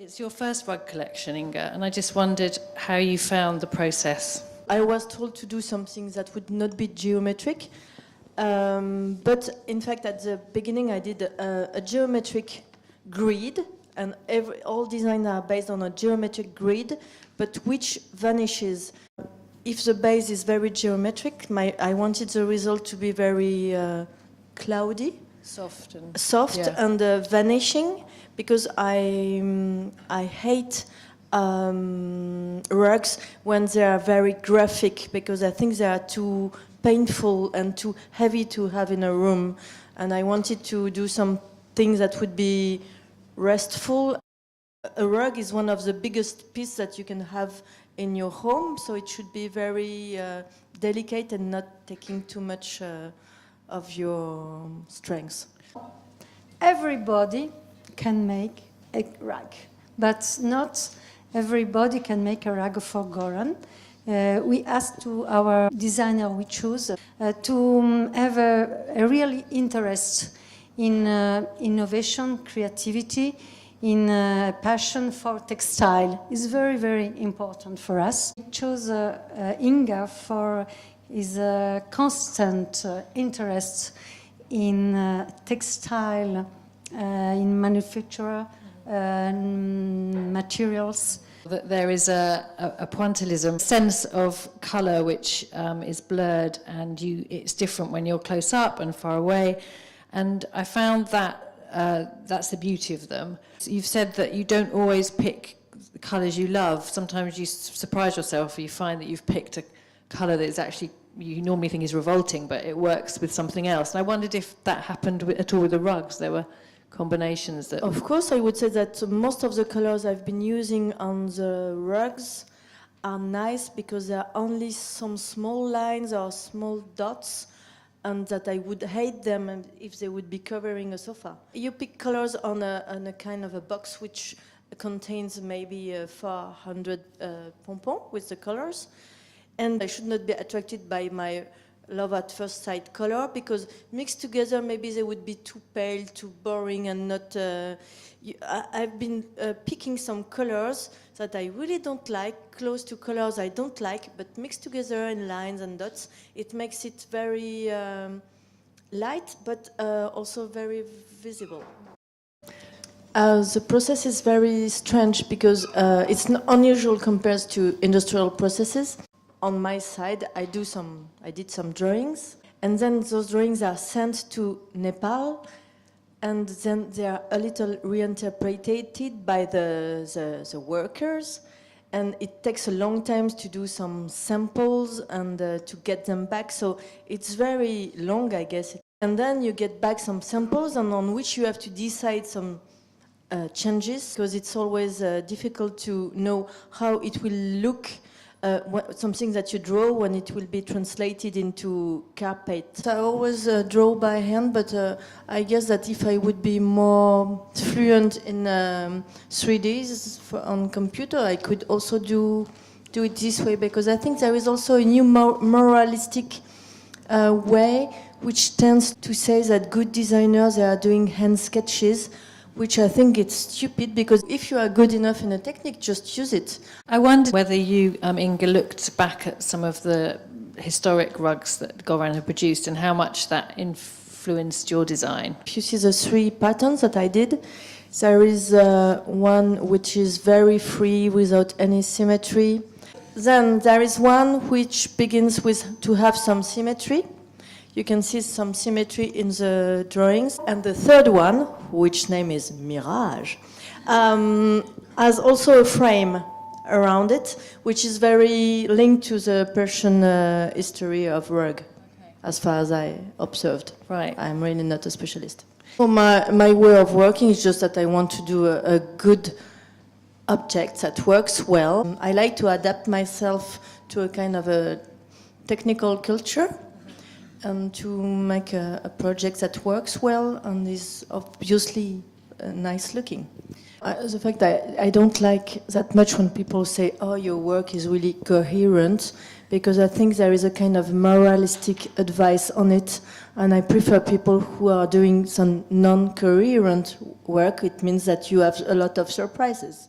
It's your first rug collection, Inga, and I just wondered how you found the process. I was told to do something that would not be geometric, but in fact at the beginning I did a geometric grid, and all designs are based on a geometric grid, but which vanishes. If the base is very geometric, I wanted the result to be very cloudy, Soft and vanishing, because I hate rugs when they are very graphic, because I think they are too painful and too heavy to have in a room, and I wanted to do something that would be restful. A rug is one of the biggest pieces that you can have in your home, so it should be very delicate and not taking too much of your strength. Everybody can make a rug, but not everybody can make a rug for Golran. We asked to our designer we choose to have a really interest in innovation, creativity, in passion for textile. Is very, very important for us. We chose Inga for his constant interest in textile, in manufacture, materials. There is a pointillism, sense of colour which is blurred, and it's different when you're close up and far away. And I found that that's the beauty of them. You've said that you don't always pick the colours you love. Sometimes you surprise yourself, or you find that you've picked a colour that is actually, you normally think is revolting, but it works with something else. And I wondered if that happened at all with the rugs. There were combinations that... Of course, I would say that most of the colors I've been using on the rugs are nice, because there are only some small lines or small dots, and that I would hate them if they would be covering a sofa. You pick colors on a kind of a box which contains maybe 400 pompons with the colors, and I should not be attracted by my love at first sight color, because mixed together maybe they would be too pale, too boring, and not... I've been picking some colors that I really don't like, close to colors I don't like, but mixed together in lines and dots, it makes it very light, but also very visible. The process is very strange, because it's unusual compared to industrial processes. On my side, I did some drawings, and then those drawings are sent to Nepal, and then they are a little reinterpreted by the workers, and it takes a long time to do some samples and to get them back, so it's very long, I guess. And then you get back some samples, and on which you have to decide some changes, because it's always difficult to know how it will look, something that you draw, when it will be translated into carpet. I always draw by hand, but I guess that if I would be more fluent in 3Ds on computer, I could also do it this way, because I think there is also a new moralistic way which tends to say that good designers are doing hand sketches, which I think it's stupid, because if you are good enough in a technique, just use it. I wondered whether you, Inga, looked back at some of the historic rugs that Golran had produced and how much that influenced your design. If you see the 3 patterns that I did, there is one which is very free, without any symmetry. Then there is one which begins with to have some symmetry. You can see some symmetry in the drawings. And the third one, which name is Mirage, has also a frame around it, which is very linked to the Persian history of rug, as far as I observed. Right. I'm really not a specialist. So my way of working is just that I want to do a good object that works well. I like to adapt myself to a kind of a technical culture, and to make a project that works well and is obviously nice looking. The fact that I don't like that much when people say, oh, your work is really coherent, because I think there is a kind of moralistic advice on it, and I prefer people who are doing some non-coherent work. It means that you have a lot of surprises.